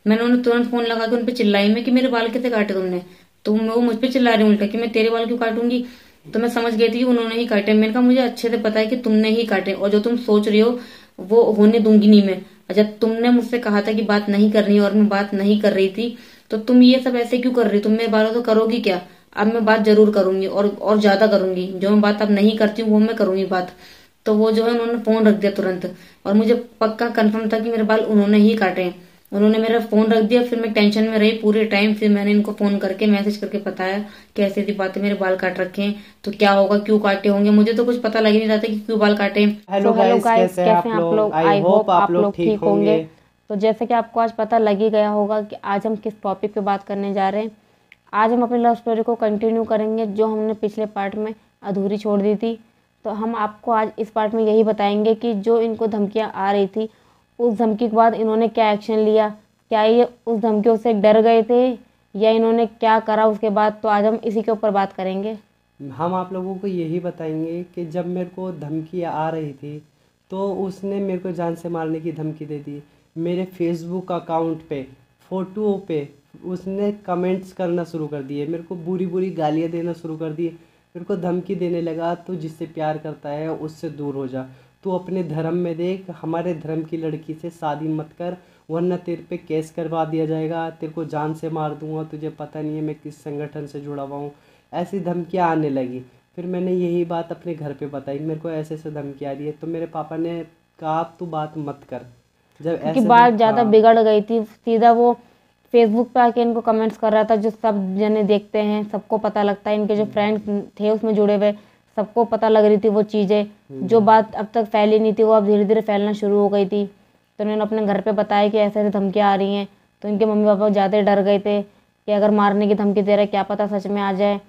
मैंने उन्हें तुरंत फोन लगा के उन पे चिल्लाई मैं कि मेरे बाल कैसे काटे तुमने। तो वो मुझ पे चिल्ला रही उल्टा कि मैं तेरे बाल क्यों काटूंगी। तो मैं समझ गई थी कि उन्होंने ही काटे। मैंने कहा मुझे अच्छे से पता है कि तुमने ही काटे, और जो तुम सोच रही हो वो होने दूंगी नहीं मैं। जब तुमने मुझसे कहा था कि बात नहीं करनी और मैं बात नहीं कर रही थी, तो तुम ये सब ऐसे क्यों कर रही हो? तुम मेरे बालों तो करोगी क्या? अब मैं बात जरूर करूंगी, और ज्यादा करूंगी। जो मैं बात अब नहीं करती हूँ वो मैं करूंगी बात। तो वो जो है उन्होंने फोन रख दिया तुरंत। और मुझे पक्का कंफर्म था कि मेरे बाल उन्होंने ही काटे हैं। उन्होंने मेरा फोन रख दिया। फिर मैं टेंशन में रही पूरे टाइम। फिर मैंने इनको फोन करके मैसेज करके बताया कि ऐसी ऐसी बातें, मेरे बाल काट रखे हैं, तो क्या होगा, क्यों काटे होंगे। मुझे तो कुछ पता लग ही नहीं रहा था कि क्यों बाल काटे हैं। Hello so hello guys, guys, कैसे हैं कैसे आप हैं आप लोग? लोग? आई आई होप होप आप आप लोग लोग ठीक ठीक होंगे। होंगे। तो जैसे कि आपको आज पता लग ही गया होगा कि आज हम किस टॉपिक पे बात करने जा रहे हैं। आज हम अपनी लव स्टोरी को कंटिन्यू करेंगे जो हमने पिछले पार्ट में अधूरी छोड़ दी थी। तो हम आपको आज इस पार्ट में यही बताएंगे कि जो इनको धमकियां आ रही थी, उस धमकी के बाद इन्होंने क्या एक्शन लिया। क्या ये उस धमकियों से डर गए थे, या इन्होंने क्या करा उसके बाद। तो आज हम इसी के ऊपर बात करेंगे। हम आप लोगों को यही बताएंगे कि जब मेरे को धमकी आ रही थी तो उसने मेरे को जान से मारने की धमकी दे दी। मेरे फेसबुक अकाउंट पे, फ़ोटो पे उसने कमेंट्स करना शुरू कर दिए, मेरे को बुरी बुरी गालियाँ देना शुरू कर दिए। मेरे को धमकी देने लगा, तू जिससे प्यार करता है उससे दूर हो जा, तू अपने धर्म में देख, हमारे धर्म की लड़की से शादी मत कर, वरना तेरे पे केस करवा दिया जाएगा, तेरे को जान से मार दूंगा, तुझे पता नहीं है मैं किस संगठन से जुड़ा हुआ हूँ। ऐसी धमकियाँ आने लगी। फिर मैंने यही बात अपने घर पे बताई, मेरे को ऐसे ऐसे धमकी आ रही है। तो मेरे पापा ने कहा अब तू बात मत कर। जब क्योंकि ऐसे बात ज्यादा हाँ। बिगड़ गई थी। सीधा वो फेसबुक पे आके इनको कमेंट्स कर रहा था, जो सब जने देखते हैं, सबको पता लगता है। इनके जो फ्रेंड्स थे उसमें जुड़े हुए, सबको पता लग रही थी वो चीजें। जो बात अब तक फैली नहीं थी वो अब धीरे धीरे फैलना शुरू हो गई थी। तो उन्होंने अपने घर पे बताया कि ऐसे ऐसे धमकियां आ रही हैं। तो इनके मम्मी पापा ज्यादा डर गए थे कि अगर मारने की धमकी दे रहा है, क्या पता सच में आ जाए।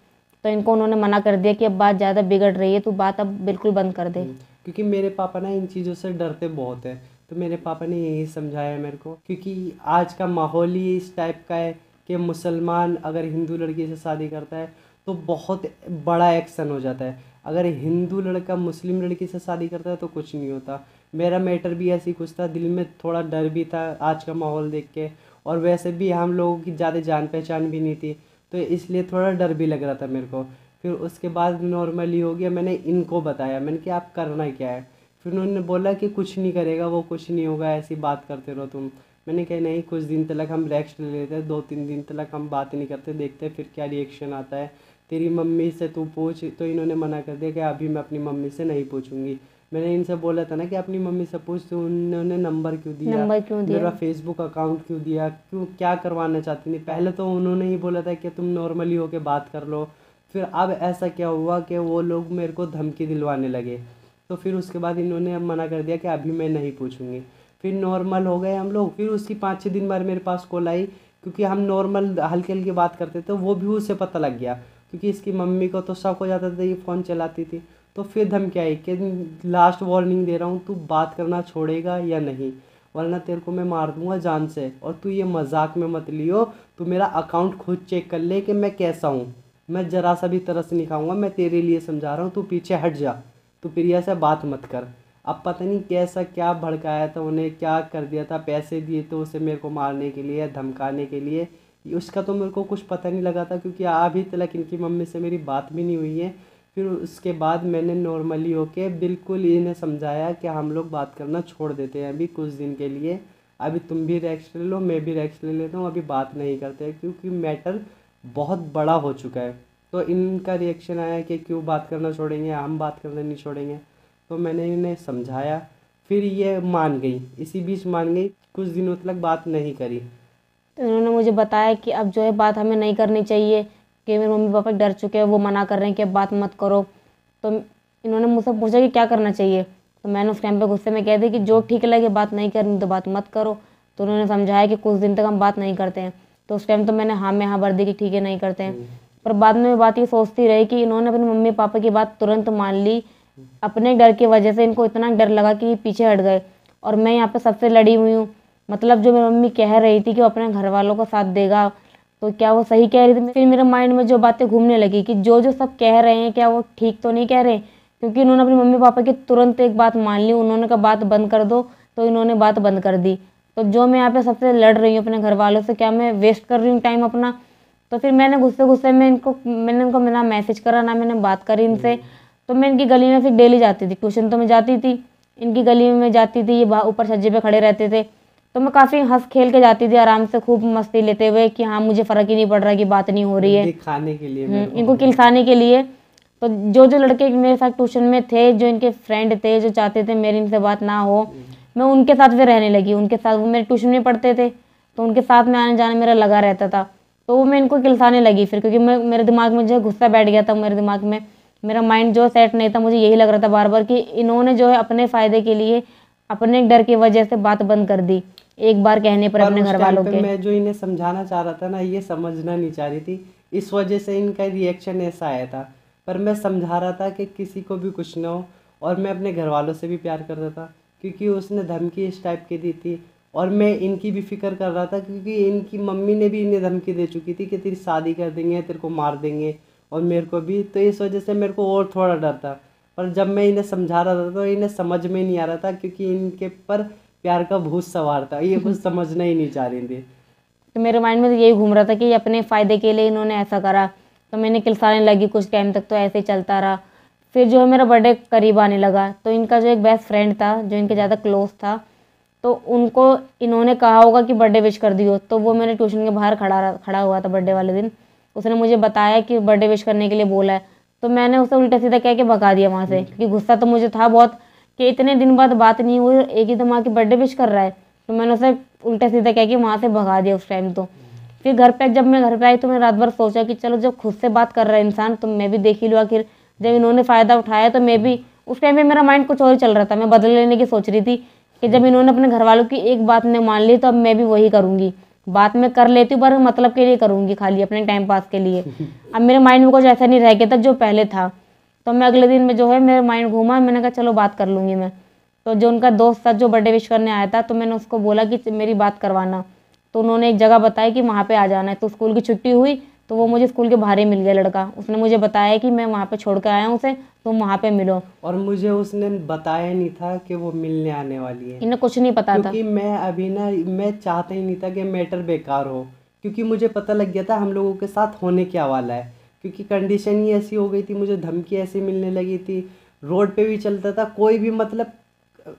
तो इनको उन्होंने मना कर दिया कि अब बात ज्यादा बिगड़ रही है, तू बात अब बिल्कुल बंद कर दे। क्योंकि मेरे पापा ना इन चीज़ों से डरते बहुत हैं। तो मेरे पापा ने यही समझाया मेरे को, क्योंकि आज का माहौल ही इस टाइप का है कि मुसलमान अगर हिंदू लड़की से शादी करता है तो बहुत बड़ा एक्शन हो जाता है। अगर हिंदू लड़का मुस्लिम लड़की से शादी करता है तो कुछ नहीं होता। मेरा मैटर भी ऐसी कुछ था, दिल में थोड़ा डर भी था आज का माहौल देख के। और वैसे भी हम लोगों की ज़्यादा जान पहचान भी नहीं थी, तो इसलिए थोड़ा डर भी लग रहा था मेरे को। फिर उसके बाद नॉर्मली हो गया, मैंने इनको बताया, मैंने कि आप करना क्या है। फिर उन्होंने बोला कि कुछ नहीं करेगा वो, कुछ नहीं होगा, ऐसी बात करते रहो तुम। मैंने कहा नहीं, कुछ दिन तक हम रेस्ट ले लेते हैं, 2-3 दिन तक हम बात नहीं करते, देखते हैं फिर क्या रिएक्शन आता है। तेरी मम्मी से तू पूछ। तो इन्होंने मना कर दिया कि अभी मैं अपनी मम्मी से नहीं पूछूंगी। मैंने इनसे बोला था ना कि अपनी मम्मी से पूछ, तो उन्होंने नंबर क्यों दिया, नंबर क्यों मेरा दिया? फेसबुक अकाउंट क्यों दिया, क्यों, क्या करवाना चाहती थी। पहले तो उन्होंने ही बोला था कि तुम नॉर्मली होके बात कर लो। फिर अब ऐसा क्या हुआ कि वो लोग मेरे को धमकी दिलवाने लगे। तो फिर उसके बाद इन्होंने अब मना कर दिया कि अभी मैं नहीं पूछूंगी। फिर नॉर्मल हो गए हम लोग। फिर उसकी 5-6 दिन बाद मेरे पास कॉल आई, क्योंकि हम नॉर्मल हल्के हल्के बात करते थे, वो भी उसे पता लग गया, क्योंकि इसकी मम्मी को तो शक हो जाता था ये फ़ोन चलाती थी। तो फिर धमकी आई कि लास्ट वार्निंग दे रहा हूँ, तू बात करना छोड़ेगा या नहीं, वरना तेरे को मैं मार दूंगा जान से। और तू ये मजाक में मत लियो, तू मेरा अकाउंट खुद चेक कर ले कि मैं कैसा हूँ। मैं जरा सा भी तरस नहीं खाऊंगा, मैं तेरे लिए समझा रहा हूँ, तू पीछे हट जा, तू प्रिया से बात मत कर। अब पता नहीं कैसा क्या भड़काया था, उन्हें क्या कर दिया था, पैसे दिए तो उसे मेरे को मारने के लिए, धमकाने के लिए। उसका तो मेरे को कुछ पता नहीं लगा था, क्योंकि अभी तक इनकी मम्मी से मेरी बात भी नहीं हुई है। फिर उसके बाद मैंने नॉर्मली होके बिल्कुल इन्हें समझाया कि हम लोग बात करना छोड़ देते हैं अभी कुछ दिन के लिए। अभी तुम भी रेस्ट ले लो, मैं भी रेस्ट ले लेता हूँ, अभी बात नहीं करते हैं, क्योंकि मैटर बहुत बड़ा हो चुका है। तो इनका रिएक्शन आया कि क्यों बात करना छोड़ेंगे, हम बात करना नहीं छोड़ेंगे। तो मैंने इन्हें समझाया, फिर ये मान गई, इसी बीच मान गई, कुछ दिनों तक बात नहीं करी। तो इन्होंने मुझे बताया कि अब जो है बात हमें नहीं करनी चाहिए, कि मेरे मम्मी पापा डर चुके हैं, वो मना कर रहे हैं कि अब बात मत करो। तो इन्होंने मुझसे पूछा कि क्या करना चाहिए। तो मैंने उस टाइम पे गुस्से में कह दिया कि जो ठीक लगे, बात नहीं करनी तो बात मत करो। तो उन्होंने समझाया कि कुछ दिन तक हम बात नहीं करते हैं। तो उस टाइम तो मैंने हाँ में हाँ भर दी कि ठीक है नहीं करते हैं। पर बाद में मैं बात ये सोचती रही कि इन्होंने अपने मम्मी पापा की बात तुरंत मान ली। अपने डर की वजह से इनको इतना डर लगा कि ये पीछे हट गए। और मैं यहाँ पे सबसे लड़ी हुई हूँ। मतलब जो मेरी मम्मी कह रही थी कि वो अपने घर वालों का साथ देगा, तो क्या वो सही कह रही थी? फिर मेरे माइंड में जो बातें घूमने लगी कि जो जो सब कह रहे हैं क्या वो ठीक तो नहीं कह रहे। क्योंकि इन्होंने अपने मम्मी पापा की तुरंत एक बात मान ली। उन्होंने कहा बात बंद कर दो, तो इन्होंने बात बंद कर दी। तो जो मैं यहाँ पे सबसे लड़ रही हूँ अपने घर वालों से, क्या मैं वेस्ट कर रही हूँ टाइम अपना। तो फिर मैंने गुस्से गुस्से में मैंने इनको ना मैसेज करा ना मैंने बात करी इनसे। तो मैं इनकी गली में फिर डेली जाती थी, ट्यूशन तो मैं जाती थी, इनकी गली में मैं जाती थी, ये ऊपर छज्जे पे खड़े रहते थे। तो मैं काफ़ी हंस खेल के जाती थी आराम से, खूब मस्ती लेते हुए कि हाँ मुझे फ़र्क ही नहीं पड़ रहा कि बात नहीं हो रही है, दिखाने के लिए मेरे को। इनको किलसाने के लिए। तो जो जो लड़के मेरे साथ ट्यूशन में थे, जो इनके फ्रेंड थे, जो चाहते थे मेरी इनसे बात ना हो, मैं उनके साथ भी रहने लगी, उनके साथ। वो मेरे ट्यूशन में पढ़ते थे तो उनके साथ में आने जाने मेरा लगा रहता था। तो वो मैं इनको किलसाने लगी फिर, क्योंकि मेरे दिमाग में जो है गुस्सा बैठ गया था, मेरे दिमाग में मेरा माइंड जो सेट नहीं था। मुझे यही लग रहा था बार बार कि इन्होंने जो है अपने फ़ायदे के लिए, अपने डर की वजह से बात बंद कर दी एक बार कहने पर अपने घर वालों के। मैं जो इन्हें समझाना चाह रहा था ना, ये समझना नहीं चाह रही थी, इस वजह से इनका रिएक्शन ऐसा आया था। पर मैं समझा रहा था कि किसी को भी कुछ ना हो, और मैं अपने घर वालों से भी प्यार करता था, क्योंकि उसने धमकी इस टाइप की दी थी। और मैं इनकी भी फिक्र कर रहा था, क्योंकि इनकी मम्मी ने भी इन्हें धमकी दे चुकी थी कि तेरी शादी कर देंगे, तेरे को मार देंगे, और मेरे को भी। तो इस वजह से मेरे को और थोड़ा डर था। पर जब मैं इन्हें समझा रहा था तो इन्हें समझ में नहीं आ रहा था, क्योंकि इनके पर प्यार का भूत सवार था, ये कुछ समझना ही नहीं चाह रही थी। तो मेरे माइंड में तो यही घूम रहा था कि ये अपने फ़ायदे के लिए इन्होंने ऐसा करा। तो मैंने किलसाने लगी कुछ टाइम तक, तो ऐसे ही चलता रहा। फिर जो है मेरा बर्थडे करीब आने लगा, तो इनका जो एक बेस्ट फ्रेंड था जो इनके ज़्यादा क्लोज था, तो उनको इन्होंने कहा होगा कि बर्थडे विश कर दियो। तो वो मेरे ट्यूशन के बाहर खड़ा हुआ था बर्थडे वाले दिन। उसने मुझे बताया कि बर्थडे विश करने के लिए बोला है। तो मैंने उसे उल्टा सीधा कह के भगा दिया वहाँ से, क्योंकि गुस्सा तो मुझे था बहुत कि इतने दिन बाद बात नहीं हुई और एक ही दम आके बर्थडे विश कर रहा है। तो मैंने उसे उल्टा सीधा कह के वहाँ से भगा दिया उस टाइम। तो फिर जब मैं घर पे आई तो मैं रात भर सोचा कि चलो जब खुद से बात कर रहा है इंसान तो मैं भी देख ही लूँ आखिर। जब इन्होंने फ़ायदा उठाया तो मैं भी, उस टाइम पे मेरा माइंड कुछ और ही चल रहा था, मैं बदले लेने की सोच रही थी कि जब इन्होंने अपने घर वालों की एक बात ने मान ली तो अब मैं भी वही करूँगी। बात मैं कर लेती हूँ पर मतलब के लिए करूँगी, खाली अपने टाइम पास के लिए। अब मेरे माइंड में कुछ ऐसा नहीं रह गया था जो पहले था। तो मैं अगले दिन में जो है मेरा माइंड घूमा, मैंने कहा चलो बात कर लूँगी मैं। तो जो उनका दोस्त था जो बर्थडे विश करने आया था, तो मैंने उसको बोला कि मेरी बात करवाना। तो उन्होंने एक जगह बताई कि वहाँ पे आ जाना है। तो स्कूल की छुट्टी हुई तो वो मुझे स्कूल के बाहर ही मिल गया लड़का। उसने मुझे बताया कि मैं वहाँ पे छोड़ कर आया हूँ उसे, तुम वहाँ पे मिलो। और मुझे उसने बताया नहीं था कि वो मिलने आने वाली है, इन्हें कुछ नहीं पता था। क्योंकि मैं अभी ना, मैं चाहता ही नहीं था कि मैटर बेकार हो, क्योंकि मुझे पता लग गया था हम लोगों के साथ होने क्या वाला है। क्योंकि कंडीशन ही ऐसी हो गई थी, मुझे धमकी ऐसी मिलने लगी थी। रोड पे भी चलता था, कोई भी मतलब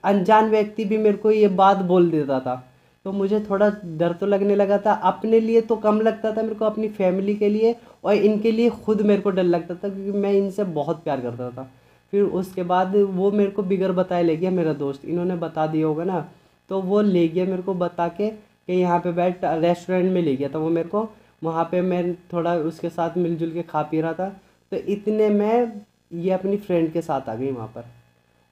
अनजान व्यक्ति भी मेरे को ये बात बोल देता था। तो मुझे थोड़ा डर तो लगने लगा था, अपने लिए तो कम लगता था मेरे को, अपनी फैमिली के लिए और इनके लिए खुद मेरे को डर लगता था, क्योंकि मैं इनसे बहुत प्यार करता था। फिर उसके बाद वो मेरे को बिगर बताए ले गया मेरा दोस्त, इन्होंने बता दिया होगा ना, तो वो ले गया मेरे को बता के कि यहाँ पे बैठ, रेस्टोरेंट में ले गया था वो मेरे को। वहाँ पे मैं थोड़ा उसके साथ मिलजुल के खा पी रहा था, तो इतने में ये अपनी फ्रेंड के साथ आ गई वहाँ पर।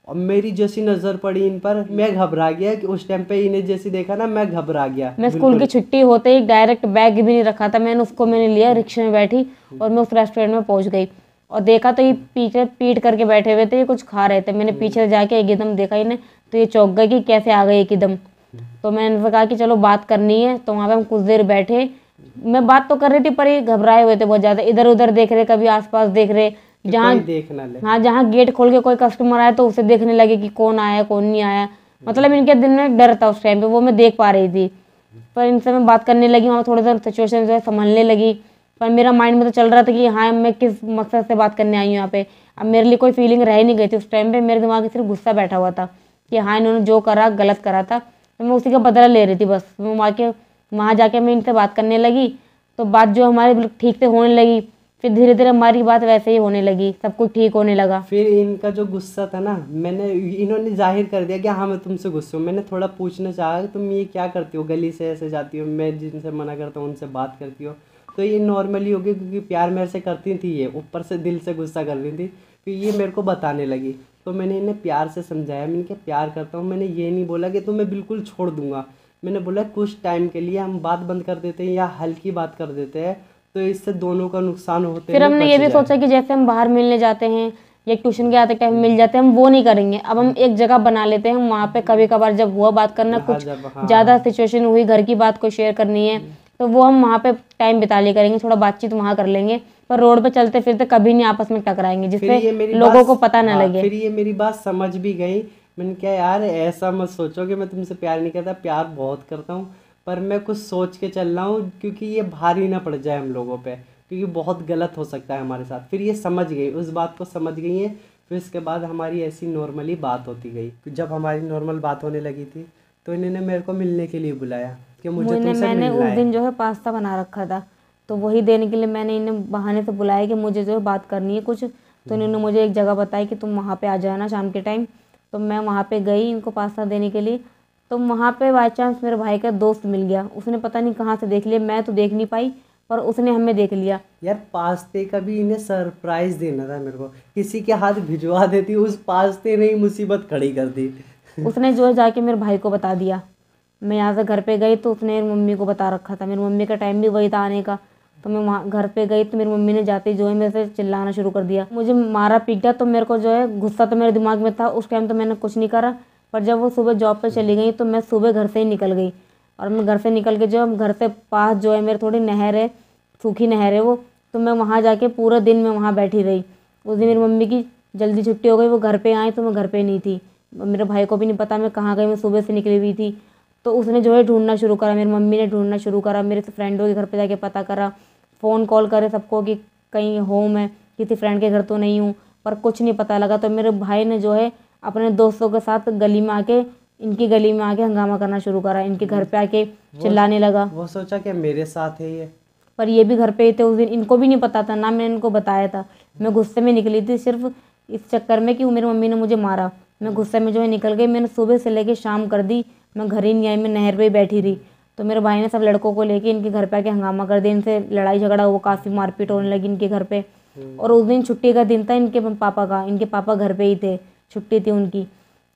और मेरी जैसी नज़र पड़ी इन पर, मैं घबरा गया कि उस टाइम पे इन्हें जैसी देखा ना, मैं घबरा गया। मैं स्कूल की छुट्टी होते ही डायरेक्ट बैग भी नहीं रखा था, मैंने लिया, रिक्शे में बैठी और मैं उस रेस्टोरेंट में पहुंच गई। और देखा तो ये पीछे पीट करके बैठे हुए थे, ये कुछ खा रहे थे। मैंने पीछे से जाके एकदम देखा इन्हें, तो ये चौंक गए कि कैसे आ गए एकदम। तो मैंने उनसे कहा कि चलो बात करनी है। तो वहाँ पे हम कुछ देर बैठे, मैं बात तो कर रही थी पर ये घबराए हुए थे बहुत ज़्यादा, इधर उधर देख रहे, कभी आसपास देख रहे, जहाँ देखना ले। हाँ जहाँ गेट खोल के कोई कस्टमर आया तो उसे देखने लगे कि कौन आया कौन नहीं आया। मतलब इनके दिल में डर था उस टाइम पे, वो मैं देख पा रही थी। पर इनसे मैं बात करने लगी, वहाँ थोड़ा सा सिचुएशन जो है संभलने लगी। पर मेरा माइंड में तो चल रहा था कि हाँ मैं किस मकसद से बात करने आई हूँ यहाँ पे। अब मेरे लिए कोई फीलिंग रह नहीं गई थी उस टाइम पे, मेरे दिमाग में सिर्फ गुस्सा बैठा हुआ था कि हाँ इन्होंने जो करा गलत करा था, तो मैं उसी का बदला ले रही थी बस। मैं वहाँ जाके मैं इनसे बात करने लगी, तो बात जो हमारी ठीक से होने लगी। फिर धीरे धीरे हमारी बात वैसे ही होने लगी, सब कुछ ठीक होने लगा। फिर इनका जो गुस्सा था ना, इन्होंने जाहिर कर दिया कि हाँ मैं तुमसे गुस्सा हूँ। मैंने थोड़ा पूछना चाहा कि तुम ये क्या करती हो, गली से ऐसे जाती हो, मैं जिनसे मना करता हूँ उनसे बात करती हो। तो ये नॉर्मली हो गई, क्योंकि प्यार मेरे से करती थी, ये ऊपर से दिल से गुस्सा कर रही थी। फिर ये मेरे को बताने लगी, तो मैंने इन्हें प्यार से समझाया, मैंने क्या प्यार करता हूँ। मैंने ये नहीं बोला कि तुम्हें बिल्कुल छोड़ दूंगा, मैंने बोला कुछ टाइम के लिए हम बात बंद कर देते हैं या हल्की बात कर देते हैं, तो इससे दोनों का नुकसान होते हैं। फिर हमने ये भी सोचा कि जैसे हम बाहर मिलने जाते हैं या ट्यूशन के आते टाइम मिल जाते हैं, हम वो नहीं करेंगे। अब हम एक जगह बना लेते हैं, हम वहाँ पे कभी कभार जब हुआ बात करना, कुछ ज़्यादा सिचुएशन हुई, घर की बात को शेयर करनी है, तो वो हम वहाँ पे टाइम बिता लिया करेंगे, थोड़ा बातचीत वहाँ कर लेंगे। पर रोड पे चलते फिरते कभी नहीं आपस में टकराएंगे, जिससे लोगों को पता ना लगे। फिर ये मेरी बात समझ भी गई, मैंने क्या यार, ऐसा मत सोचो कि मैं तुमसे प्यार नहीं करता, प्यार बहुत करता हूँ, पर मैं कुछ सोच के चल रहा हूँ क्योंकि ये भारी ना पड़ जाए हम लोगों पे, क्योंकि बहुत गलत हो सकता है हमारे साथ। फिर ये समझ गई, उस बात को समझ गई है। फिर इसके बाद हमारी ऐसी नॉर्मली बात होती गई। जब हमारी नॉर्मल बात होने लगी थी तो इन्होंने मेरे को मिलने के लिए बुलाया कि मुझे मुझे तुमसे मैंने मिलना उस है। दिन जो है पास्ता बना रखा था, तो वही देने के लिए मैंने इन्हें बहाने से बुलाया कि मुझे जो है बात करनी है कुछ। तो इन्होंने मुझे एक जगह बताई कि तुम वहाँ पे आ जाना शाम के टाइम। तो मैं वहाँ पे गई इनको पास्ता देने के लिए। तो वहाँ पे बाई चांस मेरे भाई का दोस्त मिल गया, उसने पता नहीं कहाँ से देख लिया, मैं तो देख नहीं पाई पर उसने हमें देख लिया। यार पास्ते का भी इन्हें सरप्राइज देना था मेरे को, किसी के हाथ भिजवा देती, उस पास्ते ने ही मुसीबत खड़ी कर दी। उसने जो है जाके मेरे भाई को बता दिया। मैं यहाँ से घर पे गई तो उसने मेरी मम्मी को बता रखा था, मेरी मम्मी का टाइम भी वही था आने का। तो मैं वहाँ घर पे गई तो मेरी मम्मी ने जाते ही जो है मेरे से चिल्लाना शुरू कर दिया, मुझे मारा पीटा। तो मेरे को जो है गुस्सा तो मेरे दिमाग में था उस टाइम, तो मैंने कुछ नहीं करा। पर जब वो सुबह जॉब पे चली गई तो मैं सुबह घर से ही निकल गई। और मैं घर से निकल के जो घर से पास जो है मेरे थोड़ी नहर है, सूखी नहर है वो। तो मैं वहाँ जाके पूरा दिन मैं वहाँ बैठी रही। उस दिन मेरी मम्मी की जल्दी छुट्टी हो गई, वो घर पे आई तो मैं घर पे नहीं थी। मेरे भाई को भी नहीं पता मैं कहाँ गई, मैं सुबह से निकली हुई थी। तो उसने जो है ढूंढना शुरू करा, मेरी मम्मी ने ढूंढना शुरू करा, मेरे फ्रेंडों के घर पे जाके पता करा, फ़ोन कॉल करे सबको कि कहीं हो मैं, किसी फ्रेंड के घर तो नहीं हूँ, पर कुछ नहीं पता लगा। तो मेरे भाई ने जो है अपने दोस्तों के साथ गली में आके, इनकी गली में आके हंगामा करना शुरू करा, इनके घर पे आके चिल्लाने लगा। वो सोचा कि मेरे साथ है ये। पर ये भी घर पे ही थे उस दिन, इनको भी नहीं पता था ना, मैंने इनको बताया था। मैं गुस्से में निकली थी सिर्फ इस चक्कर में कि मेरी मम्मी ने मुझे मारा। मैं गुस्से में जो है निकल गई, मैंने सुबह से लेके शाम कर दी, मैं घर ही नहीं आई, मैं नहर पे ही बैठी रही। तो मेरे भाई ने सब लड़कों को लेके इनके घर पे आके हंगामा कर दिया, इनसे लड़ाई झगड़ा हुआ, काफ़ी मारपीट होने लगी इनके घर पे। और उस दिन छुट्टी का दिन था इनके पापा का, इनके पापा घर पे ही थे, छुट्टी थी उनकी।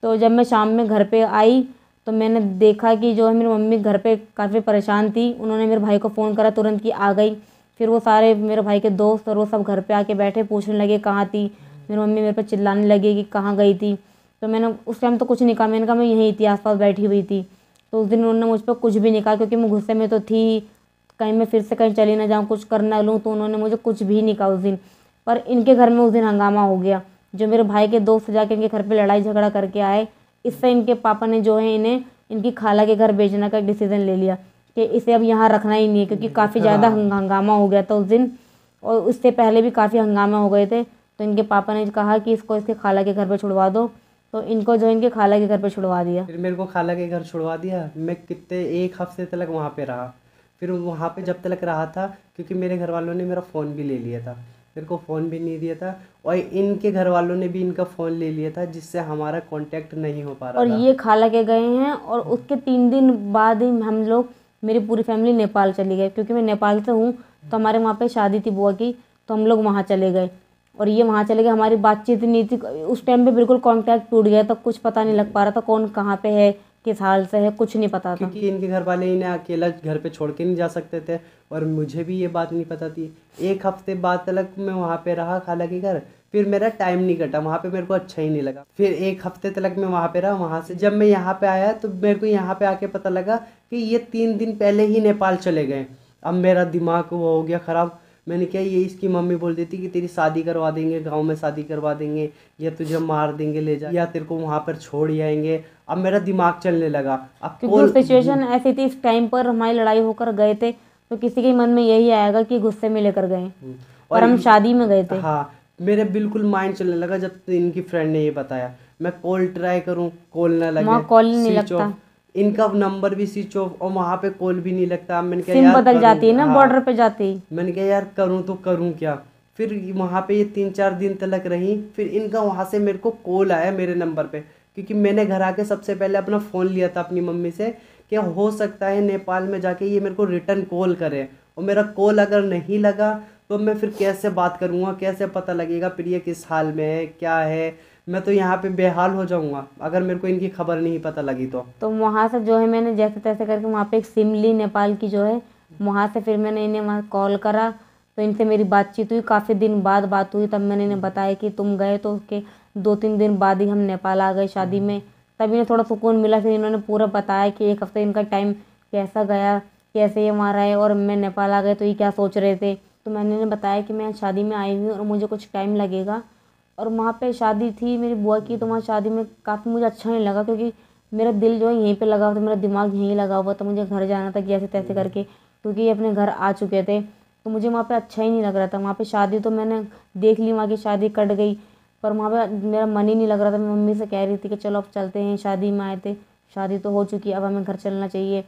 तो जब मैं शाम में घर पे आई तो मैंने देखा कि जो है मेरी मम्मी घर पे काफ़ी परेशान थी। उन्होंने मेरे भाई को फ़ोन करा, तुरंत की आ गई। फिर वो सारे मेरे भाई के दोस्त और वो सब घर पे आके बैठे, पूछने लगे कहाँ थी। मेरी मम्मी मेरे पे चिल्लाने लगी कि कहाँ गई थी। तो मैंने उस टाइम तो कुछ नहीं कहा, मैंने कहा मैं यहीं थी, आसपास बैठी हुई थी। तो उस दिन उन्होंने मुझ पर कुछ भी नहीं कहा, क्योंकि मैं गुस्से में तो थी, कहीं मैं फिर से कहीं चली ना जाऊँ, कुछ कर ना लूँ। तो उन्होंने मुझे कुछ भी नहीं कहा उस दिन। पर इनके घर में उस दिन हंगामा हो गया, जो मेरे भाई के दोस्त जाके इनके घर पे लड़ाई झगड़ा करके आए। इससे इनके पापा ने जो है इन्हें इनकी खाला के घर भेजने का एक डिसीजन ले लिया कि इसे अब यहाँ रखना ही नहीं है, क्योंकि काफ़ी ज़्यादा हंगामा हो गया था उस दिन, और उससे पहले भी काफ़ी हंगामा हो गए थे। तो इनके पापा ने कहा कि इसको इसके खाला के घर पे छुड़वा दो। तो इनको जो इनके खाला के घर पे छुड़वा दिया। फिर मेरे को खाला के घर छुड़वा दिया। मैं कितने, एक हफ्ते तक वहाँ पे रहा। फिर वहाँ पे जब तक रहा था, क्योंकि मेरे घर वालों ने मेरा फ़ोन भी ले लिया था, मेरे को फ़ोन भी नहीं दिया था, और इनके घर वालों ने भी इनका फ़ोन ले लिया था, जिससे हमारा कांटेक्ट नहीं हो पा रहा और था। ये खाला के गए हैं, और उसके 3 दिन बाद ही हम लोग, मेरी पूरी फैमिली नेपाल चली गई, क्योंकि मैं नेपाल से हूँ। तो हमारे वहाँ पे शादी थी बुआ की, तो हम लोग वहाँ चले गए। और ये वहाँ चले गए, हमारी बातचीत नहीं थी उस टाइम पे, बिल्कुल कांटेक्ट टूट गया था, कुछ पता नहीं लग पा रहा था कौन कहाँ पे है, किस हाल से है, कुछ नहीं पता था। क्योंकि इनके घर वाले इन्हें अकेला घर पे छोड़ के नहीं जा सकते थे, और मुझे भी ये बात नहीं पता थी। एक हफ्ते बाद तक मैं वहाँ पे रहा खाला के घर। फिर मेरा टाइम नहीं कटा वहाँ पे, मेरे को अच्छा ही नहीं लगा। फिर एक हफ्ते तक मैं वहाँ पे रहा। वहाँ से जब मैं यहाँ पे आया तो मेरे को यहाँ पे आके पता लगा कि ये 3 दिन पहले ही नेपाल चले गए। अब मेरा दिमाग वो हो गया ख़राब। मैंने क्या, ये इसकी मम्मी बोल देती कि तेरी शादी करवा देंगे, गांव में शादी करवा देंगे, या तुझे मार देंगे ले जा, या तेरे को वहाँ पर छोड़ ही आएंगे। अब मेरा दिमाग चलने लगा। अब क्योंकि सिचुएशन ऐसी थी, इस टाइम पर हमारी लड़ाई होकर गए थे, तो किसी के मन में यही आएगा कि गुस्से में लेकर गए, और हम शादी में गए थे। हाँ, मेरे बिल्कुल माइंड चलने लगा जब इनकी फ्रेंड ने ये बताया। मैं कॉल ट्राई करूँ, कॉल ना लगे, वहाँ कॉल ही नहीं स्विच लगता, ऑफ, इनका नंबर भी स्विच ऑफ, और वहाँ पे कॉल भी नहीं लगता। मैंने कहा सिम यार बदल जाती है करूँ, ना हाँ, बॉर्डर पे जाती ही। मैंने कहा यार करूँ तो करूँ क्या। फिर वहाँ पे ये 3-4 दिन तक रही। फिर इनका वहाँ से मेरे को कॉल आया मेरे नंबर पे, क्योंकि मैंने घर आके सबसे पहले अपना फ़ोन लिया था अपनी मम्मी से कि हो सकता है नेपाल में जाके ये मेरे को रिटर्न कॉल करे, और मेरा कॉल अगर नहीं लगा तो मैं फिर कैसे बात करूँगा, कैसे पता लगेगा फिर ये किस हाल में है, क्या है। मैं तो यहाँ पे बेहाल हो जाऊँगा अगर मेरे को इनकी खबर नहीं पता लगी तो। वहाँ से जो है मैंने जैसे तैसे करके वहाँ पे एक सिम ली नेपाल की जो है, वहाँ से फिर मैंने इन्हें वहाँ कॉल करा। तो इनसे मेरी बातचीत हुई, काफ़ी दिन बाद बात हुई, तब मैंने इन्हें बताया कि तुम गए, तो उसके 2-3 दिन बाद ही हम नेपाल आ गए शादी में। तब इन्हें थोड़ा सुकून मिला। फिर इन्होंने पूरा बताया कि एक हफ्ते इनका टाइम कैसा गया, कैसे ये वहाँ रहे, और मैं नेपाल आ गए तो ये क्या सोच रहे थे। तो मैंने इन्हें बताया कि मैं शादी में आई हुई हूँ और मुझे कुछ टाइम लगेगा, और वहाँ पे शादी थी मेरी बुआ की, तो वहाँ शादी में काफ़ी मुझे अच्छा नहीं लगा, क्योंकि मेरा दिल जो है यहीं पे लगा हुआ था, मेरा दिमाग यहीं लगा हुआ था, मुझे घर जाना था कि ऐसे तैसे करके, क्योंकि ये अपने घर आ चुके थे। तो मुझे वहाँ पे अच्छा ही नहीं लग रहा था। वहाँ पे शादी तो मैंने देख ली, वहाँ की शादी कट गई, पर वहाँ पे मेरा मन ही नहीं लग रहा था। मैं मम्मी से कह रही थी कि चलो अब चलते हैं, शादी में आए थे, शादी तो हो चुकी है, अब हमें घर चलना चाहिए।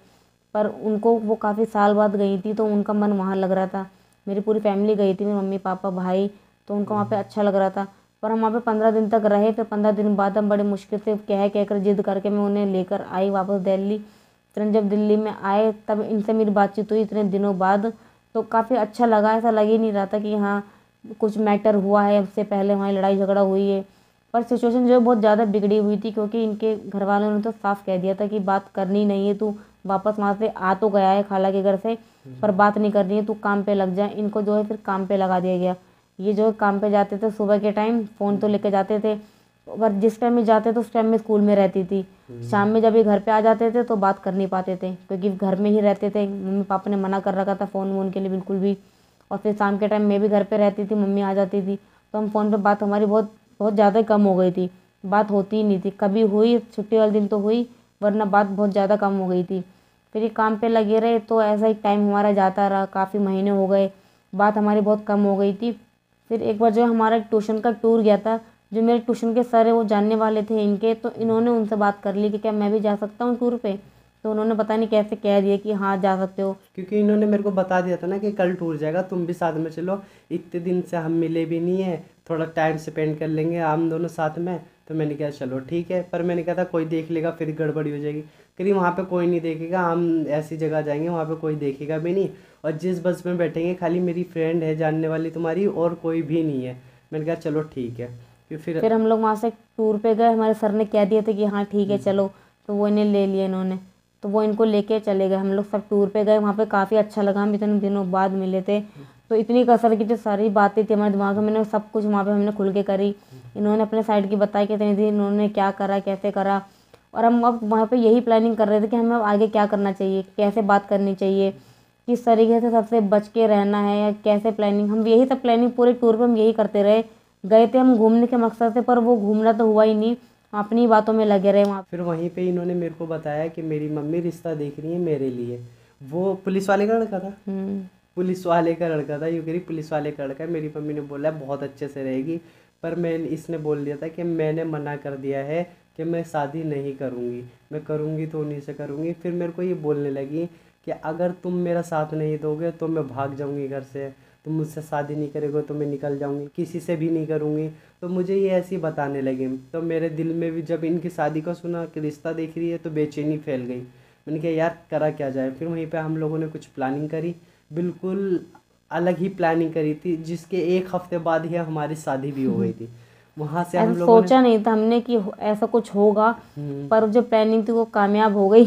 पर उनको वो काफ़ी साल बाद गई थी, तो उनका मन वहाँ लग रहा था। मेरी पूरी फैमिली गई थी, मेरी मम्मी पापा भाई, तो उनको वहाँ पे अच्छा लग रहा था। पर हम वहाँ पे 15 दिन तक रहे। फिर 15 दिन बाद हम बड़े मुश्किल से कह कर जिद करके मैं उन्हें लेकर आई वापस दिल्ली। फिर हम जब दिल्ली में आए तब इनसे मेरी बातचीत हुई इतने दिनों बाद, तो काफ़ी अच्छा लगा। ऐसा लग ही नहीं रहा था कि हाँ कुछ मैटर हुआ है, उससे पहले हमारी लड़ाई झगड़ा हुई है। पर सिचुएशन जो है बहुत ज़्यादा बिगड़ी हुई थी, क्योंकि इनके घर वालों ने तो साफ कह दिया था कि बात करनी नहीं है, तू वापस वहाँ से आ तो गया है खाला के घर से, पर बात नहीं करनी है, तू काम पे लग जा। इनको जो है फिर काम पे लगा दिया गया। ये जो है काम पे जाते थे सुबह के टाइम, फ़ोन तो लेके जाते थे, पर जिस टाइम में जाते थे उस टाइम में स्कूल में रहती थी। शाम में जब ये घर पे आ जाते थे तो बात कर नहीं पाते थे, क्योंकि घर में ही रहते थे। मम्मी पापा ने मना कर रखा था फ़ोन वोन के लिए बिल्कुल भी। और फिर शाम के टाइम मैं भी घर पे रहती थी, मम्मी आ जाती थी, तो हम फ़ोन पे बात हमारी बहुत बहुत ज़्यादा कम हो गई थी। बात होती ही नहीं थी, कभी हुई छुट्टी वाले दिन तो हुई, वरना बात बहुत ज़्यादा कम हो गई थी। फिर ये काम पे लगे रहे, तो ऐसा ही टाइम हमारा जाता रहा, काफ़ी महीने हो गए, बात हमारी बहुत कम हो गई थी। फिर एक बार जो है हमारा ट्यूशन का टूर गया था। जो मेरे ट्यूशन के सर है वो जानने वाले थे इनके, तो इन्होंने उनसे बात कर ली कि क्या मैं भी जा सकता हूँ टूर पे। तो उन्होंने पता नहीं कैसे कह दिया कि हाँ जा सकते हो। क्योंकि इन्होंने मेरे को बता दिया था ना कि कल टूर जाएगा, तुम भी साथ में चलो, इतने दिन से हम मिले भी नहीं है, थोड़ा टाइम स्पेंड कर लेंगे हम दोनों साथ में। तो मैंने कहा चलो ठीक है, पर मैंने कहा था कोई देख लेगा फिर गड़बड़ी हो जाएगी। कहीं वहाँ पे कोई नहीं देखेगा, हम ऐसी जगह जाएंगे वहाँ पे कोई देखेगा भी नहीं, और जिस बस में बैठेंगे खाली मेरी फ्रेंड है जानने वाली तुम्हारी, और कोई भी नहीं है। मैंने कहा चलो ठीक है। फिर हम लोग वहाँ से टूर पे गए, हमारे सर ने कह दिया था कि हाँ ठीक है चलो, तो वो इन्हें ले लिया इन्होंने, तो वो इनको लेके चले गए। हम लोग सब टूर पे गए, वहाँ पे काफ़ी अच्छा लगा, हम इतने दिनों बाद मिले थे। तो इतनी कसर की जो सारी बातें थी हमारे दिमाग में, मैंने सब कुछ वहाँ पे हमने खुल के करी। इन्होंने अपने साइड की बताई कि इतनी दिन इन्होंने क्या करा कैसे करा। और हम अब वहाँ पे यही प्लानिंग कर रहे थे कि हमें अब आगे क्या करना चाहिए, कैसे बात करनी चाहिए, किस तरीके से सबसे बच के रहना है, या कैसे प्लानिंग। हम यही सब प्लानिंग पूरे टूर पे हम यही करते रहे। गए थे हम घूमने के मकसद से, पर वो घूमना तो हुआ ही नहीं, अपनी बातों में लगे रहे वहाँ। फिर वहीं पे इन्होंने मेरे को बताया कि मेरी मम्मी रिश्ता देख रही है मेरे लिए। वो पुलिस वाले का लड़का था, पुलिस वाले का लड़का था, यूँ कह रही पुलिस वाले का लड़का है। मेरी मम्मी ने बोला बहुत अच्छे से रहेगी, पर मैं इसने बोल दिया था कि मैंने मना कर दिया है कि मैं शादी नहीं करूँगी, मैं करूँगी तो उन्हीं से करूँगी। फिर मेरे को ये बोलने लगी कि अगर तुम मेरा साथ नहीं दोगे तो मैं भाग जाऊँगी घर से, तुम मुझसे शादी नहीं करोगे तो मैं निकल जाऊँगी, किसी से भी नहीं करूँगी। तो मुझे ये ऐसे ही बताने लगे, तो मेरे दिल में भी जब इनकी शादी का सुना कि रिश्ता देख रही है तो बेचैनी फैल गई। मैंने कहा यार करा क्या जाए। फिर वहीं पे हम लोगों ने कुछ प्लानिंग करी, बिल्कुल अलग ही प्लानिंग करी थी, जिसके एक हफ्ते बाद ही हमारी शादी भी हो गई थी। वहाँ से हम ऐसा लोगों सोचा नहीं था हमने कि ऐसा कुछ होगा, पर जो प्लानिंग थी वो कामयाब हो गई।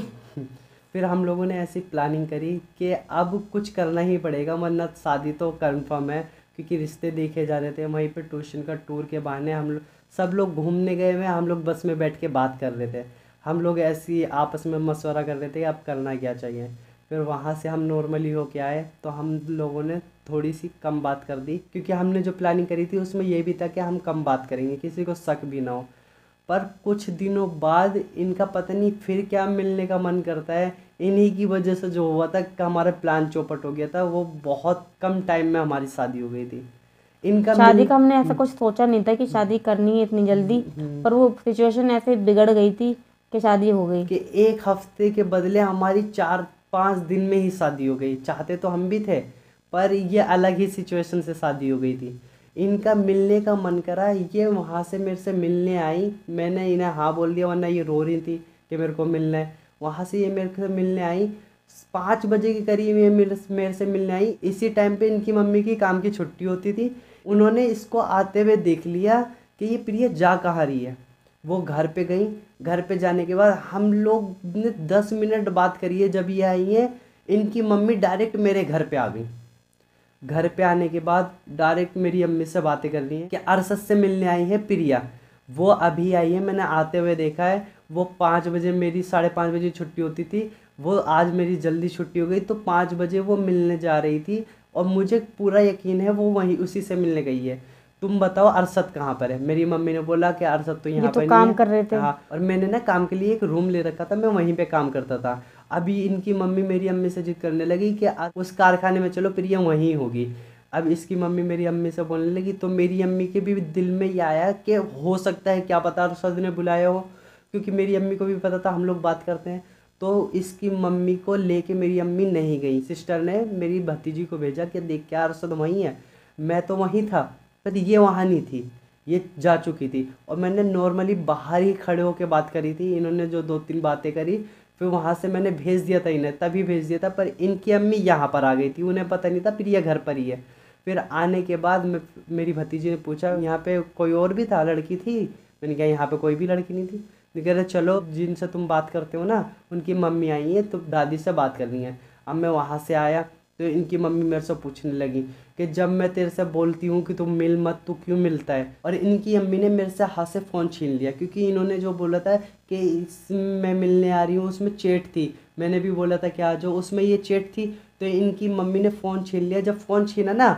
फिर हम लोगों ने ऐसी प्लानिंग करी कि अब कुछ करना ही पड़ेगा, वरना शादी तो कंफर्म है, क्योंकि रिश्ते देखे जा रहे थे। वहीं पे ट्यूशन का टूर के बहाने हम लोग सब लोग घूमने गए हुए, हम लोग बस में बैठ के बात कर रहे थे। हम लोग ऐसी आपस में मशवरा कर रहे थे कि अब करना क्या चाहिए। फिर वहाँ से हम नॉर्मली होके आए, तो हम लोगों ने थोड़ी सी कम बात कर दी, क्योंकि हमने जो प्लानिंग करी थी उसमें ये भी था कि हम कम बात करेंगे, किसी को शक भी ना हो। पर कुछ दिनों बाद इनका पता नहीं फिर क्या मिलने का मन करता है। इन्हीं की वजह से जो हुआ था कि हमारा प्लान चौपट हो गया था, वो बहुत कम टाइम में हमारी शादी हो गई थी। इनका शादी का हमने ऐसा कुछ सोचा नहीं था कि शादी करनी है इतनी जल्दी, पर वो सिचुएशन ऐसे बिगड़ गई थी कि शादी हो गई। कि एक हफ्ते के बदले हमारी 4-5 दिन में ही शादी हो गई। चाहते तो हम भी थे, पर ये अलग ही सिचुएशन से शादी हो गई थी। इनका मिलने का मन करा, ये वहाँ से मेरे से मिलने आई, मैंने इन्हें हाँ बोल दिया, वरना ये रो रही थी कि मेरे को मिलना है। वहाँ से ये मेरे से मिलने आई, 5 बजे के करीब ये मेरे से मिलने आई। इसी टाइम पे इनकी मम्मी की काम की छुट्टी होती थी। उन्होंने इसको आते हुए देख लिया कि ये प्रिया जा कहाँ रही है। वो घर पे गई, घर पे जाने के बाद हम लोग ने 10 मिनट बात करी है। जब ये आई है, इनकी मम्मी डायरेक्ट मेरे घर पे आ गई। घर पे आने के बाद डायरेक्ट मेरी अम्मी से बातें कर रही हैं कि अरशद से मिलने आई है प्रिया, वो अभी आई है, मैंने आते हुए देखा है। वो 5 बजे, मेरी 5:30 बजे छुट्टी होती थी, वो आज मेरी जल्दी छुट्टी हो गई, तो 5 बजे वो मिलने जा रही थी, और मुझे पूरा यकीन है वो वहीं उसी से मिलने गई है। तुम बताओ अरशद कहाँ पर है। मेरी मम्मी ने बोला कि अरशद तो यहाँ पर काम नहीं है। कर रहे थे। हाँ, और मैंने ना काम के लिए एक रूम ले रखा था, मैं वहीं पे काम करता था। अभी इनकी मम्मी मेरी अम्मी से जिद करने लगी कि उस कारखाने में चलो, फिर ये वहीं होगी। अब इसकी मम्मी मेरी अम्मी से बोलने लगी, तो मेरी अम्मी के भी दिल में ये आया कि हो सकता है, क्या पता अरशद ने बुलाया हो, क्योंकि मेरी अम्मी को भी पता था हम लोग बात करते हैं। तो इसकी मम्मी को लेके मेरी अम्मी नहीं गई। सिस्टर ने मेरी भतीजी को भेजा कि देख क्या अरशद वहीं है। मैं तो वहीं था, पर ये वहाँ नहीं थी, ये जा चुकी थी। और मैंने नॉर्मली बाहर ही खड़े होकर बात करी थी। इन्होंने जो 2-3 बातें करी, फिर वहाँ से मैंने भेज दिया था इन्हें, तभी भेज दिया था। पर इनकी अम्मी यहाँ पर आ गई थी, उन्हें पता नहीं था, फिर ये घर पर ही है। फिर आने के बाद मेरी भतीजी ने पूछा यहाँ पे कोई और भी था, लड़की थी? मैंने कहा यहाँ पे कोई भी लड़की नहीं थी। मैं कह रहे चलो जिनसे तुम बात करते हो ना, उनकी मम्मी आई है, तो दादी से बात करनी है। अब मैं वहाँ से आया तो इनकी मम्मी मेरे से पूछने लगी कि जब मैं तेरे से बोलती हूँ कि तुम मिल मत, तू क्यों मिलता है? और इनकी अम्मी ने मेरे से हाथ से फ़ोन छीन लिया, क्योंकि इन्होंने जो बोला था कि मैं मिलने आ रही हूँ, उसमें चेट थी। मैंने भी बोला था कि आ जाओ, उसमें ये चेट थी। तो इनकी मम्मी ने फ़ोन छीन लिया। जब फ़ोन छीना ना,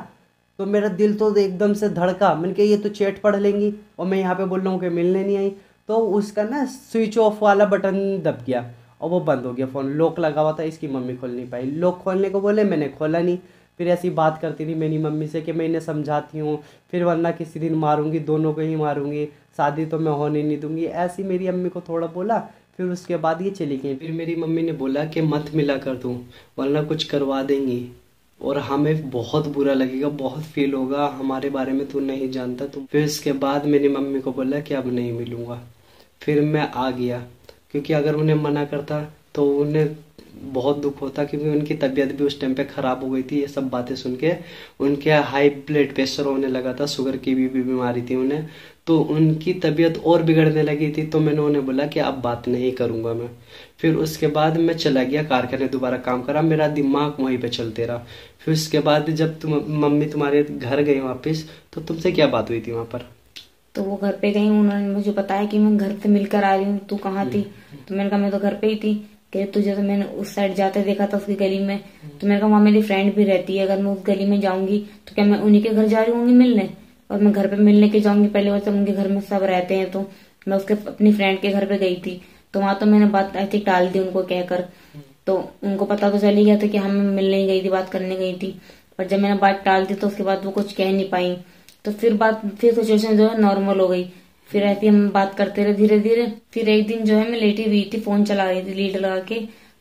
तो मेरा दिल तो एकदम से धड़का। मैंने कहा ये तो चैट पढ़ लेंगी और मैं यहाँ पे बोल रहा हूँ कि मिलने नहीं आई। तो उसका ना स्विच ऑफ वाला बटन दब गया और वो बंद हो गया फ़ोन। लॉक लगा हुआ था, इसकी मम्मी खोल नहीं पाई। लॉक खोलने को बोले, मैंने खोला नहीं। फिर ऐसी बात करती रही मेरी मम्मी से कि मैं इन्हें समझाती हूँ, फिर वरना किसी दिन मारूंगी, दोनों को ही मारूंगी, शादी तो मैं होने नहीं दूंगी। ऐसी मेरी अम्मी को थोड़ा बोला, फिर उसके बाद ये चली गई। फिर मेरी मम्मी ने बोला कि मत मिला कर तू, वरना कुछ करवा देंगी और हमें बहुत बुरा लगेगा, बहुत फील होगा, हमारे बारे में तू नहीं जानता तुम। फिर इसके बाद मेरी मम्मी को बोला कि अब नहीं मिलूंगा। फिर मैं आ गया, क्योंकि अगर उन्हें मना करता तो उन्हें बहुत दुख होता, क्योंकि उनकी तबीयत भी उस टाइम पे ख़राब हो गई थी। ये सब बातें सुन के उनके हाई ब्लड प्रेशर होने लगा था, शुगर की भी बीमारी थी उन्हें, तो उनकी तबीयत और बिगड़ने लगी थी। तो मैंने उन्हें बोला कि अब बात नहीं करूँगा मैं। फिर उसके बाद मैं चला गया कारखाने, दोबारा काम करा, मेरा दिमाग वहीं पे चलते रहा। फिर उसके बाद जब मम्मी तुम्हारे घर गई वापस, तो तुमसे क्या बात हुई थी वहाँ पर? तो वो घर पे गई, उन्होंने मुझे बताया कि मैं घर से मिलकर आ रही हूँ, तू कहाँ थी? तो मैंने कहा मैं तो घर पे ही थी। कह तुझे तो मैंने उस साइड जाते देखा था उसकी गली में। तो मैंने कहा वहाँ मेरी फ्रेंड भी रहती है, अगर मैं उस गली में जाऊंगी तो क्या मैं उन्हीं के घर जा रही होंगी मिलने? और मैं घर पे मिलने के जाऊंगी पहले, वैसे उनके घर में सब रहते हैं। तो मैं उसके अपनी फ्रेंड के घर पे गई थी, तो वहां तो मैंने बात आई थी टाल दी उनको कहकर। तो उनको पता तो चल ही गया था कि हम मिलने ही गई थी, बात करने गई थी। पर जब मैंने बात टाल दी तो उसके बाद वो कुछ कह नहीं पाई। तो फिर सिचुएशन जो है नॉर्मल हो गई। फिर ऐसे हम बात करते रहे धीरे धीरे। फिर एक दिन जो है मैं लेटी हुई थी, फोन चला रही थी लीड लगा के।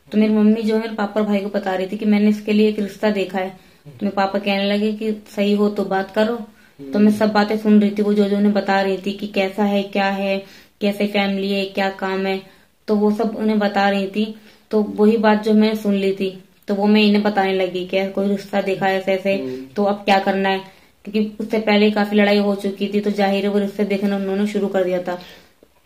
तो मेरी मम्मी जो है मेरे पापा और भाई को बता रही थी कि मैंने इसके लिए एक रिश्ता देखा है। तो मेरे पापा कहने लगे कि सही हो तो बात करो। तो मैं सब बातें सुन रही थी, वो जो उन्हें बता रही थी कि कैसा है, क्या है, कैसे फैमिली है, क्या काम है, तो वो सब उन्हें बता रही थी। तो वही बात जो मैंने सुन ली थी, तो वो मैं इन्हें बताने लगी कि कोई रिश्ता देखा है ऐसे ऐसे, तो अब क्या करना है। क्योंकि उससे पहले काफी लड़ाई हो चुकी थी, तो जाहिर है वो रिश्ते देखना उन्होंने शुरू कर दिया था।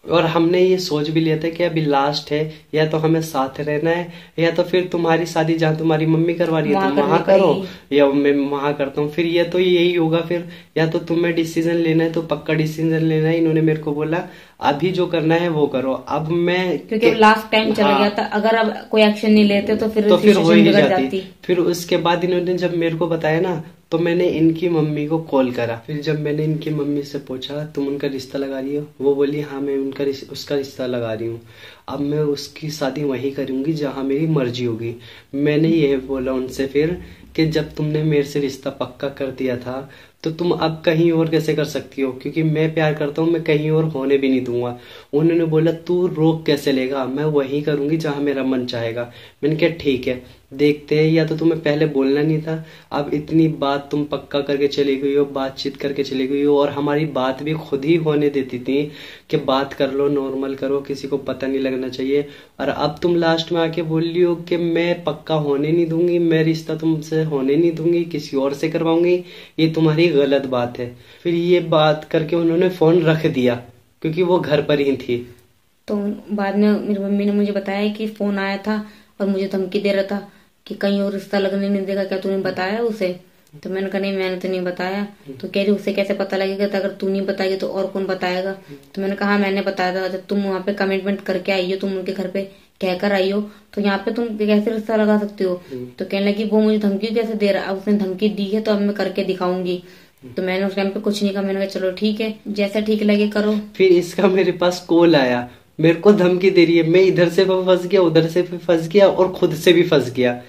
और हमने ये सोच भी लिया था कि अभी लास्ट है, या तो हमें साथ रहना है, या तो फिर तुम्हारी शादी जहाँ तुम्हारी मम्मी करवा रही है तुम वहां करो, या मैं वहां करता हूँ। फिर ये तो यही होगा फिर, या तो तुम्हें डिसीजन लेना है तो पक्का डिसीजन लेना है। इन्होंने मेरे को बोला अभी जो करना है वो करो। अब मैं क्योंकि लास्ट टाइम चला गया था, अगर अब कोई एक्शन नहीं लेते तो फिर हो ही जाती। फिर उसके बाद इन्होंने जब मेरे को बताया ना, तो मैंने इनकी मम्मी को कॉल करा। फिर जब मैंने इनकी मम्मी से पूछा तुम उनका रिश्ता लगा रही हो, वो बोली हाँ मैं उसका रिश्ता लगा रही हूँ। अब मैं उसकी शादी वहीं करूंगी जहाँ मेरी मर्जी होगी। मैंने ये बोला उनसे फिर कि जब तुमने मेरे से रिश्ता पक्का कर दिया था, तो तुम अब कहीं और कैसे कर सकती हो? क्योंकि मैं प्यार करता हूँ, मैं कहीं और होने भी नहीं दूंगा। उन्होंने बोला तू रोक कैसे लेगा, मैं वही करूंगी जहाँ मेरा मन चाहेगा। मैंने कहा ठीक है देखते हैं, या तो तुम्हें पहले बोलना नहीं था। अब इतनी बात तुम पक्का करके चली गई हो, बातचीत करके चली गई हो, और हमारी बात भी खुद ही होने देती थी कि बात कर लो, नॉर्मल करो, किसी को पता नहीं लगना चाहिए। और अब तुम लास्ट में आके बोल रही हो कि मैं पक्का होने नहीं दूंगी, मैं रिश्ता तुमसे होने नहीं दूंगी, किसी और से करवाऊंगी। ये तुम्हारी गलत बात है। फिर ये बात करके उन्होंने फोन रख दिया, क्योंकि वो घर पर ही थी। तो बाद में मेरी मम्मी ने मुझे बताया कि फोन आया था और मुझे धमकी दे रहा था कि कहीं और रिश्ता लगने नहीं देगा, क्या तूने बताया उसे? तो मैंने कहा नहीं मैंने तो नहीं बताया। तो कह रही उसे कैसे पता लगेगा, तो अगर तू नहीं बताएगी तो और कौन बताएगा? तो मैंने कहा मैंने बताया था, जब तुम वहाँ पे कमिटमेंट करके आई हो, तुम उनके घर पे कहकर आई हो, तो यहाँ पे तुम कैसे रिश्ता लगा सकते हो? तो कहने लगी वो मुझे धमकी कैसे दे रहा है, अब उसने धमकी दी है तो अब मैं करके दिखाऊंगी। तो मैंने उस टाइम पे कुछ नहीं कहा, मैंने कहा चलो ठीक है, जैसा ठीक लगे करो। फिर इसका मेरे पास कॉल आया, मेरे को धमकी दे रही है। मैं इधर से भी फंस गया, उधर से भी फंस गया और खुद से भी फंस गया।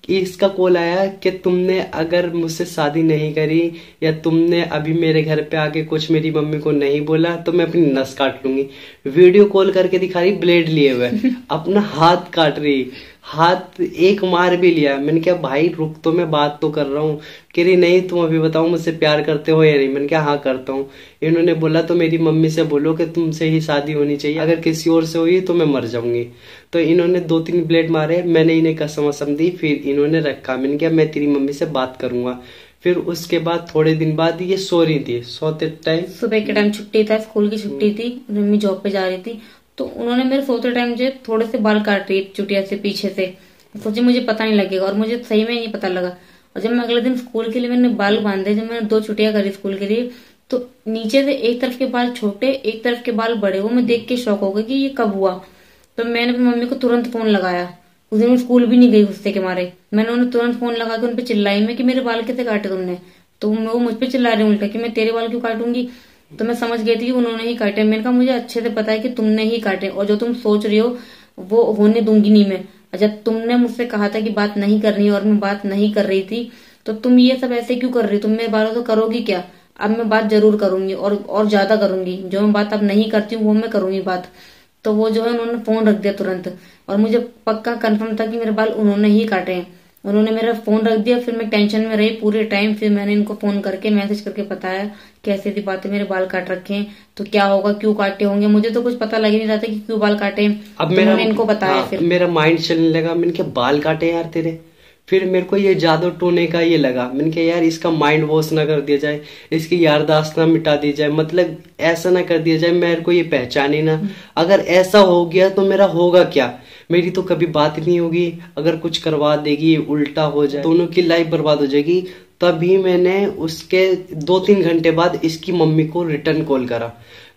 कि इसका कॉल आया कि तुमने अगर मुझसे शादी नहीं करी या तुमने अभी मेरे घर पे आके कुछ मेरी मम्मी को नहीं बोला तो मैं अपनी नस काट लूंगी। वीडियो कॉल करके दिखा रही ब्लेड लिए हुए, अपना हाथ काट रही, हाथ एक मार भी लिया। मैंने कहा भाई रुक तो, मैं बात तो कर रहा हूँ। कह रही नहीं तुम अभी बताओ मुझसे प्यार करते हो या नहीं। मैंने कहा हाँ करता हूँ। इन्होंने बोला तो मेरी मम्मी से बोलो कि तुमसे ही शादी होनी चाहिए, अगर किसी और से हुई तो मैं मर जाऊंगी। तो इन्होंने 2-3 ब्लेड मारे, मैंने इन्हें कसम वसम दी, फिर इन्होंने रखा। मैंने कहा मैं तेरी मम्मी से बात करूंगा। फिर उसके बाद थोड़े दिन बाद ये सो रही थी, सोते टाइम सुबह के टाइम छुट्टी था, स्कूल की छुट्टी थी, मम्मी जॉब पे जा रही थी, तो उन्होंने मेरे सोते टाइम जो थोड़े से बाल काट रही चुटिया से पीछे से। सोचे मुझे पता नहीं लगेगा, और मुझे सही में नहीं पता लगा। और जब मैं अगले दिन स्कूल के लिए मैंने बाल बांधे, जब मैंने 2 छुट्टियां करी स्कूल के लिए, तो नीचे से एक तरफ के बाल छोटे, एक तरफ के बाल बड़े। वो मैं देख के शौक हो गई कि ये कब हुआ। तो मैंने अपनी मम्मी को तुरंत फोन लगाया। उस दिन मैं स्कूल भी नहीं गई गुस्से के मारे। मैंने उन्हें तुरंत फोन लगा के उन पे चिल्लाई मैं कि मेरे बाल कैसे काटे तुमने। तो वो मुझ पे चिल्ला रही उल्टा कि मैं तेरे बाल क्यों काटूंगी। तो मैं समझ गई थी कि उन्होंने ही काटे। मैंने कहा मुझे अच्छे से पता है कि तुमने ही काटे, और जो तुम सोच रही हो वो होने दूंगी नहीं मैं। जब तुमने मुझसे कहा था कि बात नहीं करनी और मैं बात नहीं कर रही थी, तो तुम ये सब ऐसे क्यों कर रही हो। तुम मेरे बालों तो करोगी क्या। अब मैं बात जरूर करूंगी, और ज्यादा करूंगी। जो मैं बात अब नहीं करती हूँ वो मैं करूंगी बात। तो वो जो है उन्होंने फोन रख दिया तुरंत, और मुझे पक्का कंफर्म था कि मेरे बाल उन्होंने ही काटे हैं। उन्होंने मेरा फोन रख दिया। फिर मैं टेंशन में रही पूरे टाइम। फिर मैंने इनको फोन करके मैसेज करके बताया कि ऐसी ऐसी बातें, मेरे बाल काट रखे हैं, तो क्या होगा, क्यों काटे होंगे। मुझे तो कुछ पता लग नहीं रहा था कि क्यों बाल काटे। अब तो मेरा मैंने इनको बताया। हाँ, फिर मेरा माइंड चलने लगा। मैंने कहा बाल काटे यार तेरे। फिर मेरे को ये जादू टोने का ये लगा। मैंने कहा यार इसका माइंड वॉश ना कर दिया जाए, इसकी याददाश्त ना मिटा दी जाए, मतलब ऐसा ना कर दिया जाए मेरे को ये पहचाने ना। अगर ऐसा हो गया तो मेरा होगा क्या। मेरी तो कभी बात नहीं होगी, अगर कुछ करवा देगी उल्टा हो जाए, दोनों की लाइफ बर्बाद हो जाएगी। तभी मैंने उसके 2-3 घंटे बाद इसकी मम्मी को रिटर्न कॉल करा।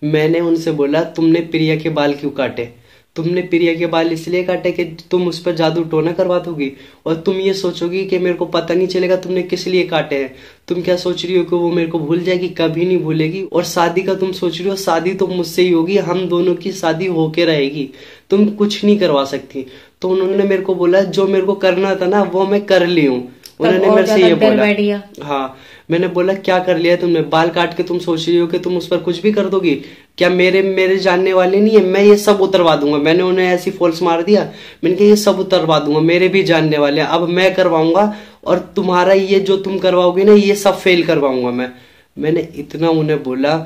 मैंने उनसे बोला तुमने प्रिया के बाल क्यों काटे। तुमने प्रिया के बाल इसलिए काटे कि तुम उस पर जादू टोना करवा दोगी, और तुम ये सोचोगी कि मेरे को पता नहीं चलेगा तुमने किस लिए काटे हैं। तुम क्या सोच रही हो कि वो मेरे को भूल जाएगी, कभी नहीं भूलेगी। और शादी का तुम सोच रही हो, शादी तो मुझसे ही होगी, हम दोनों की शादी होके रहेगी, तुम कुछ नहीं करवा सकती। तो उन्होंने मेरे को बोला जो मेरे को करना था ना वो मैं कर ली हूँ। उन्होंने मेरे से ये बोला। हाँ, मैंने बोला क्या कर लिया तुमने, बाल काट के तुम सोच रही हो कि तुम उस पर कुछ भी कर दोगी क्या। मेरे जानने वाले नहीं है, मैं ये सब उतरवा दूंगा। मैंने उन्हें ऐसी फॉल्स मार दिया। मैंने कहा ये सब उतरवा दूंगा, मेरे भी जानने वाले हैं, अब मैं करवाऊंगा, और तुम्हारा ये जो तुम करवाओगे ना ये सब फेल करवाऊंगा मैंने इतना उन्हें बोला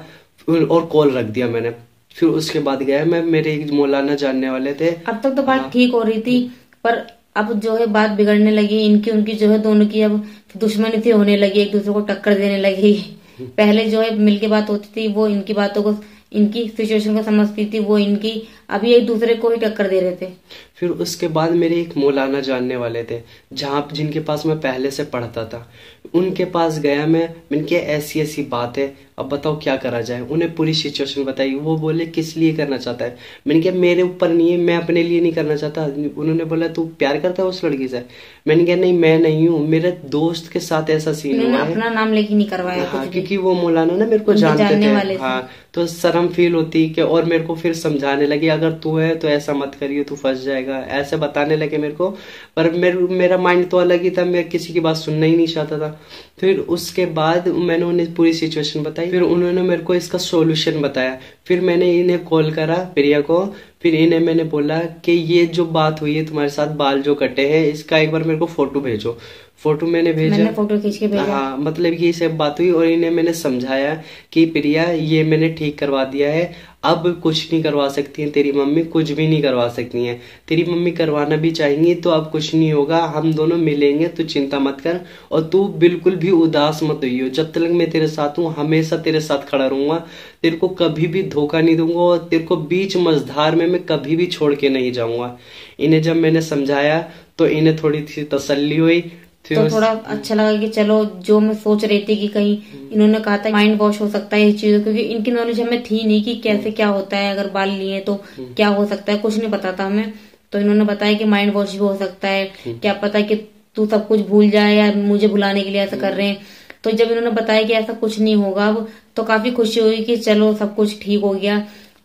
और कॉल रख दिया मैंने। फिर उसके बाद गया मैं, मेरे एक मौलाना जानने वाले थे। अब तक तो बात ठीक हो रही थी, पर अब जो है बात बिगड़ने लगी। इनकी उनकी जो है दोनों की अब दुश्मनी सी होने लगी, एक दूसरे को टक्कर देने लगी। पहले जो है मिलके बात होती थी, वो इनकी बातों को, इनकी सिचुएशन को समझती थी, वो इनकी। अभी एक दूसरे को ही टक्कर दे रहे थे। फिर उसके बाद मेरे एक मौलाना जानने वाले थे जिनके पास मैं पहले से पढ़ता था। उनके पास गया मैंने कहा ऐसी ऐसी बात है, अब बताओ क्या करा जाए। उन्हें पूरी सिचुएशन बताई। वो बोले किस लिए करना चाहता है। मैंने कहा मेरे ऊपर नहीं है, मैं अपने लिए नहीं करना चाहता। उन्होंने बोला तू प्यार करता है उस लड़की से। मैंने कहा नहीं मैं नहीं हूँ, मेरे दोस्त के साथ ऐसा सीन हुआ है। अपना नाम लेके नहीं करवाया। हाँ, क्योंकि वो मौलाना ना मेरे को जानते थे। हाँ, तो शर्म फील होती कि, और मेरे को फिर समझाने लगी अगर तू है तो ऐसा मत करियो, तू फंस जाएगा, ऐसे बताने लगे मेरे को। पर मेरा माइंड तो अलग ही था, मैं किसी की बात सुनना ही नहीं चाहता था। फिर उसके बाद मैंने उन्हें पूरी सिचुएशन बताई। फिर उन्होंने मेरे को इसका सॉल्यूशन बताया। फिर मैंने इन्हें कॉल करा, प्रिया को। फिर इन्हें मैंने बोला कि ये जो बात हुई है तुम्हारे साथ, बाल जो कटे हैं, इसका एक बार मेरे को फोटो भेजो। फोटो मैंने फोटो खींच के भेजा। हाँ, मतलब ये सब बात हुई, और इन्हें मैंने समझाया कि प्रिया ये मैंने ठीक करवा दिया है, अब कुछ नहीं करवा सकती है तेरी मम्मी, कुछ भी नहीं करवा सकती है। तेरी मम्मी करवाना भी चाहेंगी तो अब कुछ नहीं होगा, हम दोनों मिलेंगे, तू चिंता मत कर। और तू बिल्कुल भी उदास मत हुई हो, जब तक मैं तेरे साथ हूँ हमेशा तेरे साथ खड़ा रहूंगा, तेरे को कभी भी धोखा नहीं दूंगा, और तेरे को बीच मझधार में मैं कभी भी छोड़ के नहीं जाऊंगा। इन्हें जब मैंने समझाया तो इन्हें थोड़ी सी तसल्ली हुई। तो थोड़ा अच्छा लगा कि चलो, जो मैं सोच रही थी कि कहीं इन्होंने कहा था माइंड वॉश हो सकता है इस चीजों, क्योंकि इनकी नॉलेज हमें थी नहीं कि कैसे क्या होता है, अगर बाल लिए तो क्या हो सकता है, कुछ नहीं पता था हमें। तो इन्होंने बताया कि माइंड वॉश भी हो सकता है, क्या पता कि तू सब कुछ भूल जाए या मुझे भुलाने के लिए ऐसा कर रहे हैं। तो जब इन्होंने बताया कि ऐसा कुछ नहीं होगा अब, तो काफी खुशी हुई कि चलो सब कुछ ठीक हो गया।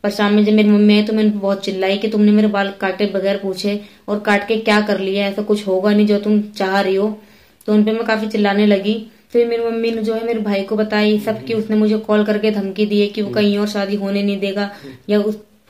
पर शाम में जब मेरी मम्मी आई तो मैंने बहुत चिल्लाई कि तुमने मेरे बाल काटे बगैर पूछे और काट के क्या कर लिया, ऐसा कुछ होगा नहीं जो तुम चाह रही हो। तो उनपे मैं काफी चिल्लाने लगी। फिर मेरी मम्मी ने जो है मेरे भाई को बताई सब कि उसने मुझे कॉल करके धमकी दी है कि वो कहीं और शादी होने नहीं देगा या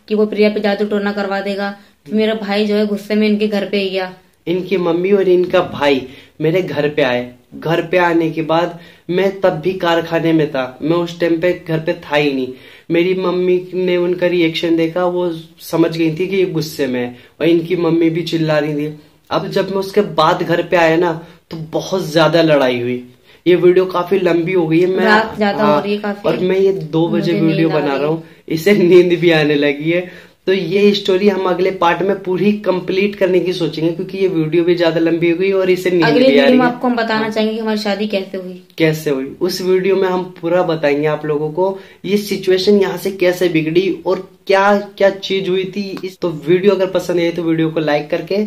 कि वो प्रिया पे जादू टोना करवा देगा। फिर मेरा भाई जो है गुस्से में इनके घर पे ही गया। इनकी मम्मी और इनका भाई मेरे घर पे आए। घर पे आने के बाद मैं तब भी कारखाने में था, मैं उस टाइम पे घर पे था ही नहीं। मेरी मम्मी ने उनका रिएक्शन देखा, वो समझ गई थी कि ये गुस्से में है और इनकी मम्मी भी चिल्ला रही थी। अब जब मैं उसके बाद घर पे आया ना तो बहुत ज्यादा लड़ाई हुई। ये वीडियो काफी लंबी हो गई है, मैं रात ज्यादा हो रही है काफी और मैं ये 2 बजे वीडियो बना रहा हूँ, इसे नींद भी आने लगी है। तो ये स्टोरी हम अगले पार्ट में पूरी कंप्लीट करने की सोचेंगे क्योंकि ये वीडियो भी ज्यादा लंबी हो गई और इसे नींद अगले भी आ रही है। आपको हम बताना चाहेंगे कि हमारी शादी कैसे हुई। उस वीडियो में हम पूरा बताएंगे आप लोगों को ये सिचुएशन यहाँ से कैसे बिगड़ी और क्या क्या चीज हुई थी। तो वीडियो अगर पसंद आई तो वीडियो को लाइक करके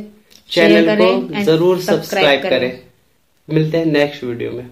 चैनल को जरूर सब्सक्राइब करें। मिलते हैं नेक्स्ट वीडियो में।